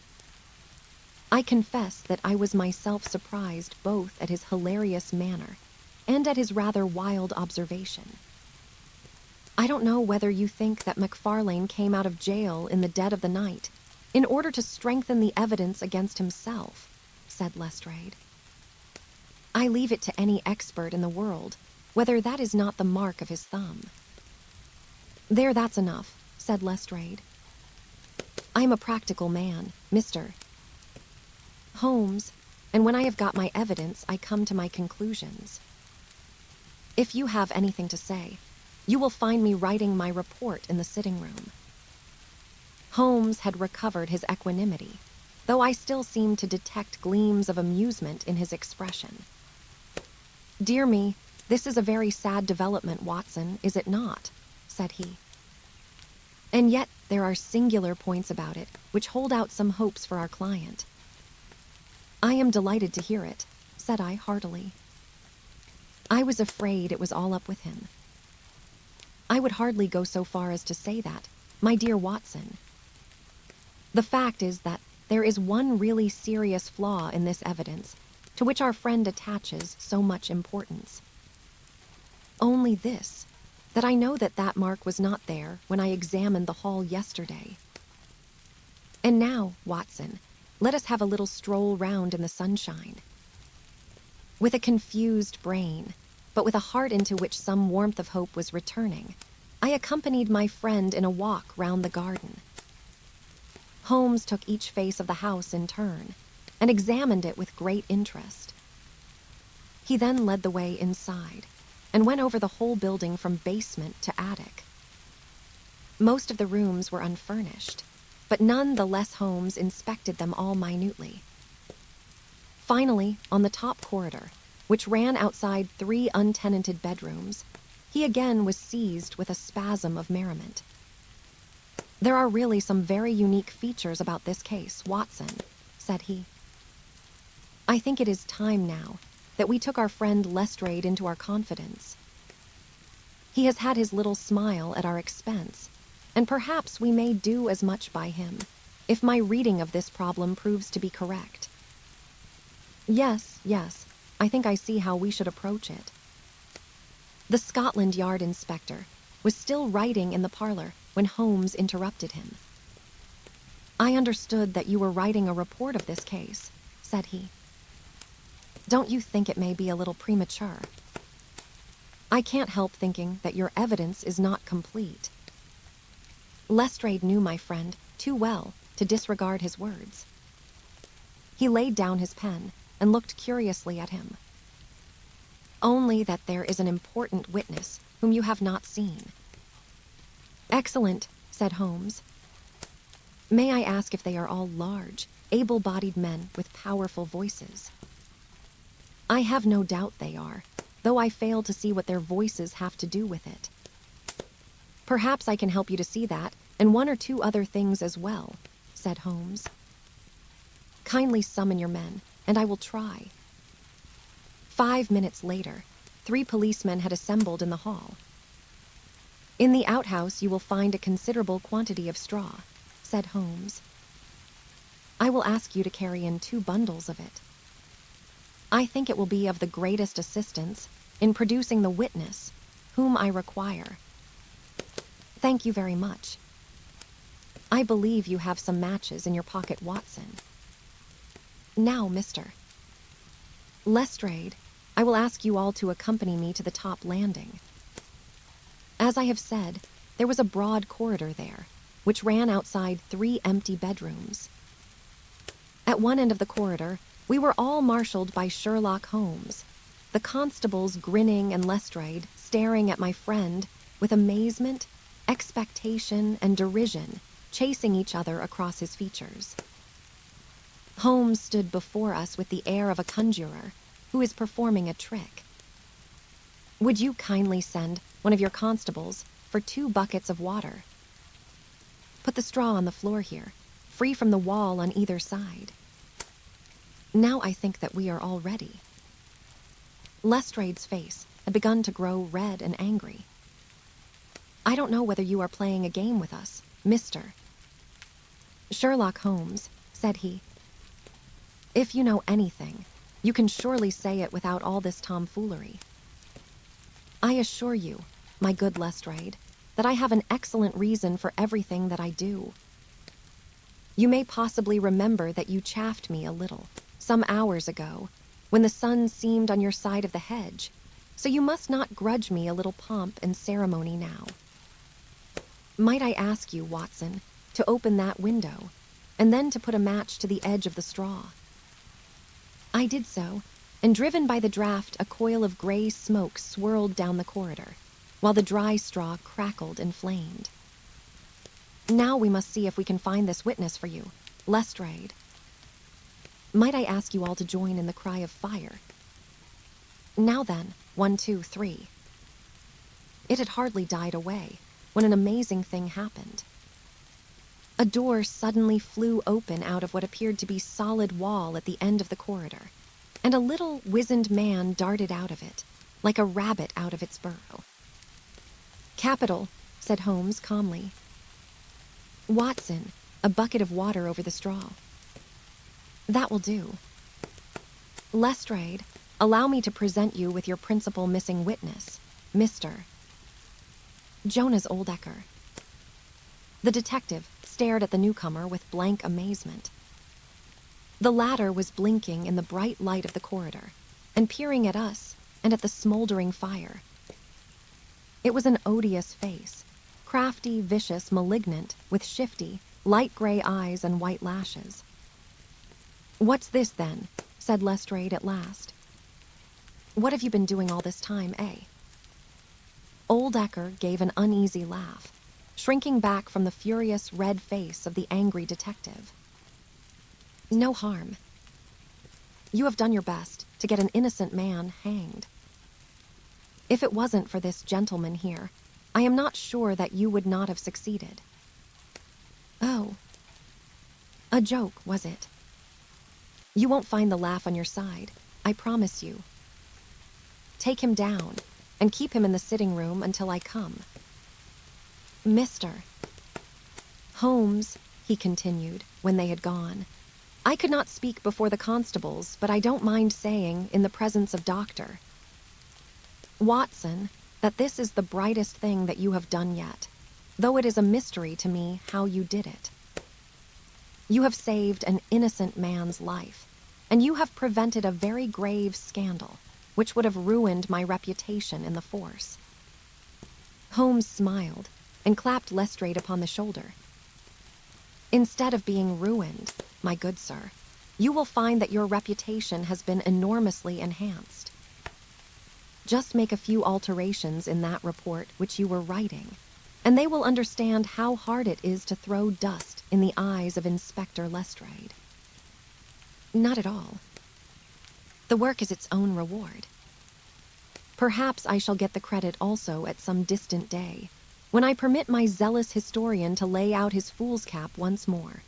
A: I confess that I was myself surprised both at his hilarious manner and at his rather wild observation. I don't know whether you think that McFarlane came out of jail in the dead of the night in order to strengthen the evidence against himself, said Lestrade. I leave it to any expert in the world whether that is not the mark of his thumb. There, that's enough, said Lestrade. I am a practical man, Mr. Holmes, and when I have got my evidence, I come to my conclusions. If you have anything to say, you will find me writing my report in the sitting room. Holmes had recovered his equanimity, though I still seemed to detect gleams of amusement in his expression. Dear me, this is a very sad development, Watson, is it not? Said he. And yet there are singular points about it which hold out some hopes for our client. I am delighted to hear it, said I heartily. I was afraid it was all up with him. I would hardly go so far as to say that, my dear Watson. The fact is that there is one really serious flaw in this evidence, to which our friend attaches so much importance. Only this, that I know that that mark was not there when I examined the hall yesterday. And now, Watson, let us have a little stroll round in the sunshine. With a confused brain, but with a heart into which some warmth of hope was returning, I accompanied my friend in a walk round the garden. Holmes took each face of the house in turn, and examined it with great interest. He then led the way inside, and went over the whole building from basement to attic. Most of the rooms were unfurnished, but none the less Holmes inspected them all minutely. Finally, on the top corridor, which ran outside 3 untenanted bedrooms, he again was seized with a spasm of merriment. There are really some very unique features about this case, Watson, said he. I think it is time now that we took our friend Lestrade into our confidence. He has had his little smile at our expense, and perhaps we may do as much by him, if my reading of this problem proves to be correct. Yes, I think I see how we should approach it. The Scotland Yard inspector was still writing in the parlor when Holmes interrupted him. I understood that you were writing a report of this case, said he. Don't you think it may be a little premature? I can't help thinking that your evidence is not complete. Lestrade knew my friend too well to disregard his words. He laid down his pen and looked curiously at him. Only that there is an important witness whom you have not seen. Excellent, said Holmes. May I ask if they are all large, able-bodied men with powerful voices? I have no doubt they are, though I fail to see what their voices have to do with it. Perhaps I can help you to see that, and 1 or 2 other things as well, said Holmes. Kindly summon your men, and I will try. 5 minutes later, 3 policemen had assembled in the hall. In the outhouse you will find a considerable quantity of straw, said Holmes. I will ask you to carry in 2 bundles of it. I think it will be of the greatest assistance in producing the witness whom I require. Thank you very much. I believe you have some matches in your pocket, Watson. Now, Mr. Lestrade, I will ask you all to accompany me to the top landing. As I have said, there was a broad corridor there, which ran outside 3 empty bedrooms. At one end of the corridor, we were all marshaled by Sherlock Holmes, the constables grinning and Lestrade staring at my friend with amazement, expectation, and derision, chasing each other across his features. Holmes stood before us with the air of a conjurer who is performing a trick. Would you kindly send one of your constables for 2 buckets of water? Put the straw on the floor here, free from the wall on either side. Now I think that we are all ready. Lestrade's face had begun to grow red and angry. I don't know whether you are playing a game with us, Mr. Sherlock Holmes, said he. If you know anything, you can surely say it without all this tomfoolery. I assure you, my good Lestrade, that I have an excellent reason for everything that I do. You may possibly remember that you chaffed me a little, some hours ago, when the sun seemed on your side of the hedge, so you must not grudge me a little pomp and ceremony now. Might I ask you, Watson, to open that window, and then to put a match to the edge of the straw?" I did so, and driven by the draft, a coil of gray smoke swirled down the corridor, while the dry straw crackled and flamed. "Now we must see if we can find this witness for you, Lestrade. Might I ask you all to join in the cry of fire? Now then, 1, 2, 3. It had hardly died away when an amazing thing happened. A door suddenly flew open out of what appeared to be solid wall at the end of the corridor, and a little wizened man darted out of it, like a rabbit out of its burrow. "Capital," said Holmes calmly. "Watson, a bucket of water over the straw." "That will do. Lestrade, allow me to present you with your principal missing witness, Mr. Jonas Oldecker." The detective stared at the newcomer with blank amazement. The latter was blinking in the bright light of the corridor and peering at us and at the smoldering fire. It was an odious face, crafty, vicious, malignant, with shifty, light gray eyes and white lashes. "What's this, then?" said Lestrade at last. "What have you been doing all this time, eh?" Oldecker gave an uneasy laugh, shrinking back from the furious red face of the angry detective. "No harm. You have done your best to get an innocent man hanged. If it wasn't for this gentleman here, I am not sure that you would not have succeeded." "Oh. A joke, was it? You won't find the laugh on your side, I promise you. Take him down and keep him in the sitting room until I come. Mr. Holmes," he continued, when they had gone, "I could not speak before the constables, but I don't mind saying, in the presence of Dr. Watson, that this is the brightest thing that you have done yet, though it is a mystery to me how you did it. You have saved an innocent man's life, and you have prevented a very grave scandal, which would have ruined my reputation in the force." Holmes smiled and clapped Lestrade upon the shoulder. "Instead of being ruined, my good sir, you will find that your reputation has been enormously enhanced. Just make a few alterations in that report which you were writing, and they will understand how hard it is to throw dust in the eyes of Inspector Lestrade." "Not at all. The work is its own reward. Perhaps I shall get the credit also at some distant day, when I permit my zealous historian to lay out his fool's cap once more.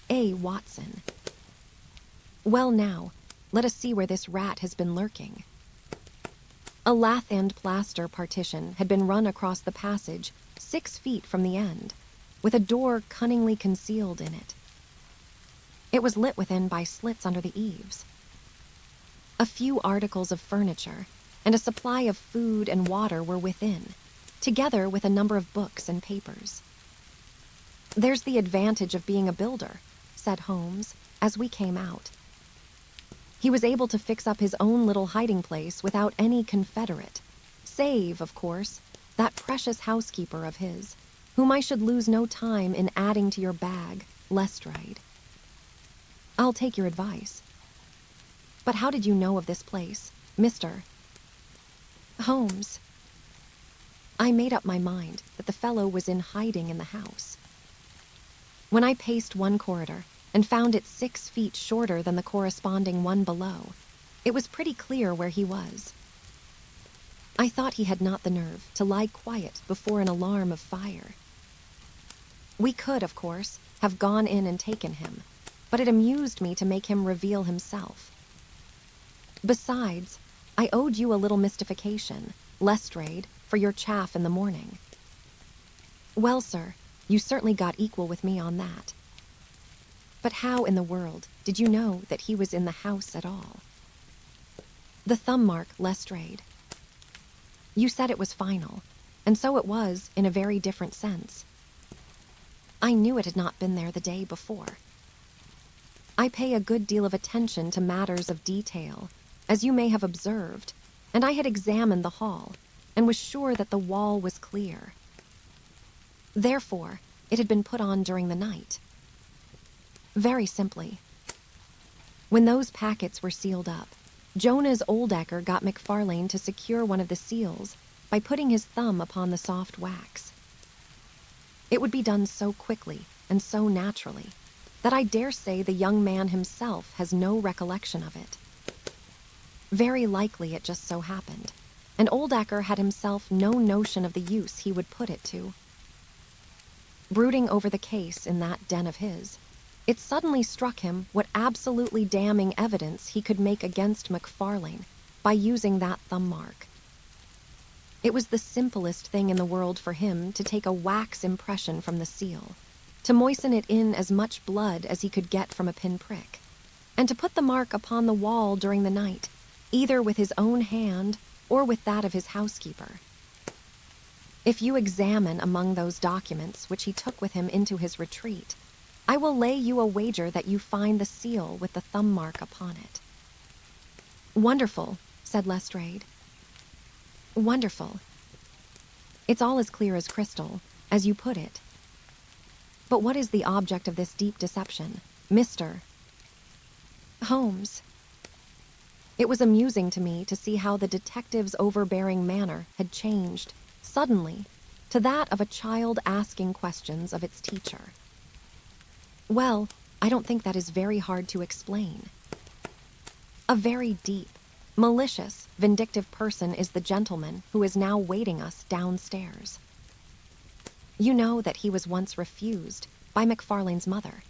A: Watson. Well now, let us see where this rat has been lurking." A lath and plaster partition had been run across the passage 6 feet from the end, with a door cunningly concealed in it. It was lit within by slits under the eaves. A few articles of furniture and a supply of food and water were within, together with a number of books and papers. "There's the advantage of being a builder," said Holmes, as we came out. He was able to fix up his own little hiding place without any confederate, save, of course, that precious housekeeper of his, whom I should lose no time in adding to your bag, Lestrade. I'll take your advice. But how did you know of this place, Mr. Holmes? I made up my mind that the fellow was in hiding in the house. When I paced one corridor and found it 6 feet shorter than the corresponding one below, it was pretty clear where he was. I thought he had not the nerve to lie quiet before an alarm of fire. We could, of course, have gone in and taken him, but it amused me to make him reveal himself. Besides, I owed you a little mystification, Lestrade, for your chaff in the morning. Well, sir, you certainly got equal with me on that. But how in the world did you know that he was in the house at all? The thumb mark, Lestrade. You said it was final, and so it was in a very different sense. I knew it had not been there the day before. I pay a good deal of attention to matters of detail, as you may have observed, and I had examined the hall and was sure that the wall was clear. Therefore, it had been put on during the night. Very simply. When those packets were sealed up, Jonas Oldacker got McFarlane to secure one of the seals by putting his thumb upon the soft wax. It would be done so quickly and so naturally that I dare say the young man himself has no recollection of it. Very likely it just so happened, and Oldacker had himself no notion of the use he would put it to. Brooding over the case in that den of his, it suddenly struck him what absolutely damning evidence he could make against McFarlane by using that thumb mark. It was the simplest thing in the world for him to take a wax impression from the seal, to moisten it in as much blood as he could get from a pinprick, and to put the mark upon the wall during the night, either with his own hand or with that of his housekeeper. If you examine among those documents which he took with him into his retreat, I will lay you a wager that you find the seal with the thumb mark upon it. Wonderful, said Lestrade. Wonderful. It's all as clear as crystal, as you put it. But what is the object of this deep deception, Mr. Holmes? It was amusing to me to see how the detective's overbearing manner had changed, suddenly, to that of a child asking questions of its teacher. Well, I don't think that is very hard to explain. A very deep, malicious, vindictive person is the gentleman who is now waiting us downstairs. You know that he was once refused by McFarlane's mother.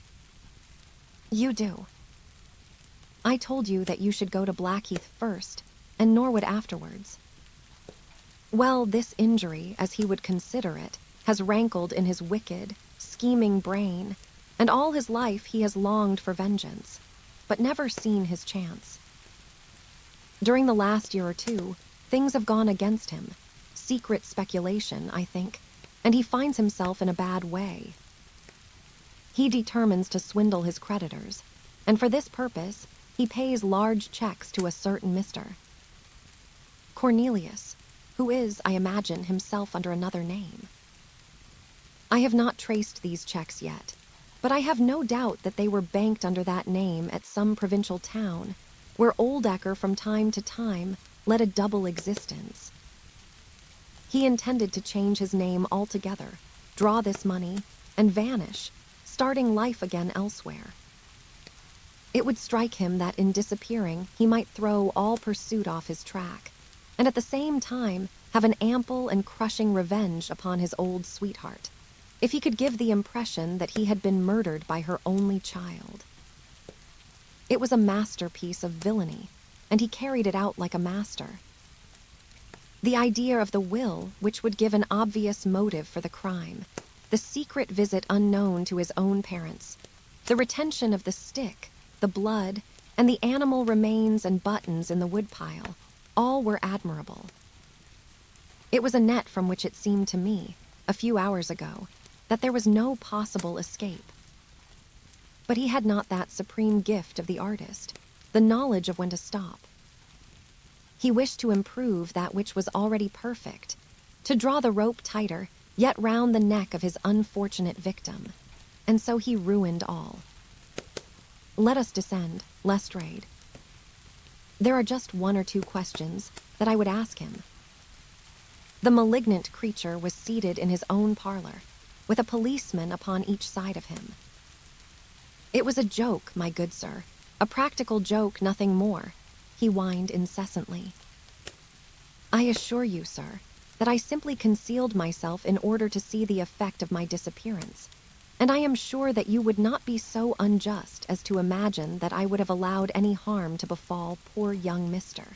A: You do. I told you that you should go to Blackheath first and Norwood afterwards. Well, this injury, as he would consider it, has rankled in his wicked, scheming brain, and all his life he has longed for vengeance, but never seen his chance. During the last year or two, things have gone against him. Secret speculation, I think, and he finds himself in a bad way. He determines to swindle his creditors, and for this purpose, he pays large checks to a certain Mr. Cornelius, who is, I imagine, himself under another name. I have not traced these checks yet, but I have no doubt that they were banked under that name at some provincial town, where Oldacker from time to time led a double existence. He intended to change his name altogether, draw this money, and vanish, starting life again elsewhere. It would strike him that in disappearing he might throw all pursuit off his track, and at the same time have an ample and crushing revenge upon his old sweetheart, if he could give the impression that he had been murdered by her only child. It was a masterpiece of villainy, and he carried it out like a master. The idea of the will, which would give an obvious motive for the crime, the secret visit unknown to his own parents, the retention of the stick, the blood, and the animal remains and buttons in the woodpile, all were admirable. It was a net from which it seemed to me, a few hours ago, that there was no possible escape. But he had not that supreme gift of the artist, the knowledge of when to stop. He wished to improve that which was already perfect, to draw the rope tighter, yet round the neck of his unfortunate victim, and so he ruined all. Let us descend, Lestrade. There are just one or two questions that I would ask him. The malignant creature was seated in his own parlor, with a policeman upon each side of him. It was a joke, my good sir, a practical joke, nothing more, he whined incessantly. I assure you, sir, that I simply concealed myself in order to see the effect of my disappearance, and I am sure that you would not be so unjust as to imagine that I would have allowed any harm to befall poor young Mr.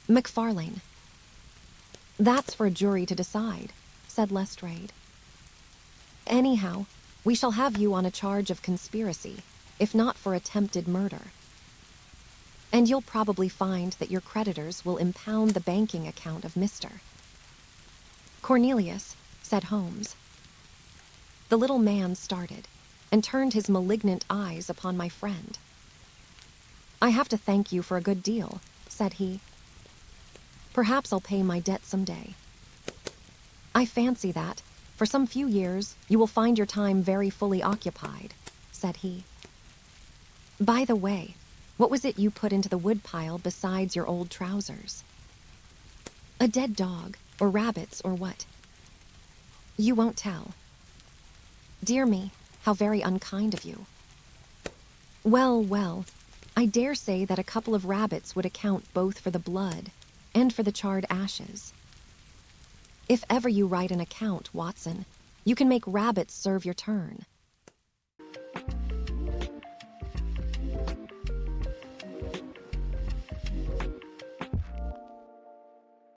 A: McFarlane. That's for a jury to decide, said Lestrade. Anyhow, we shall have you on a charge of conspiracy, if not for attempted murder. And you'll probably find that your creditors will impound the banking account of Mr. Cornelius, said Holmes. The little man started, and turned his malignant eyes upon my friend. I have to thank you for a good deal, said he. Perhaps I'll pay my debt someday. I fancy that, for some few years, you will find your time very fully occupied, said he. By the way, what was it you put into the woodpile besides your old trousers? A dead dog, or rabbits, or what? You won't tell. Dear me, how very unkind of you. Well, I dare say that a couple of rabbits would account both for the blood and for the charred ashes. If ever you write an account, Watson, you can make rabbits serve your turn.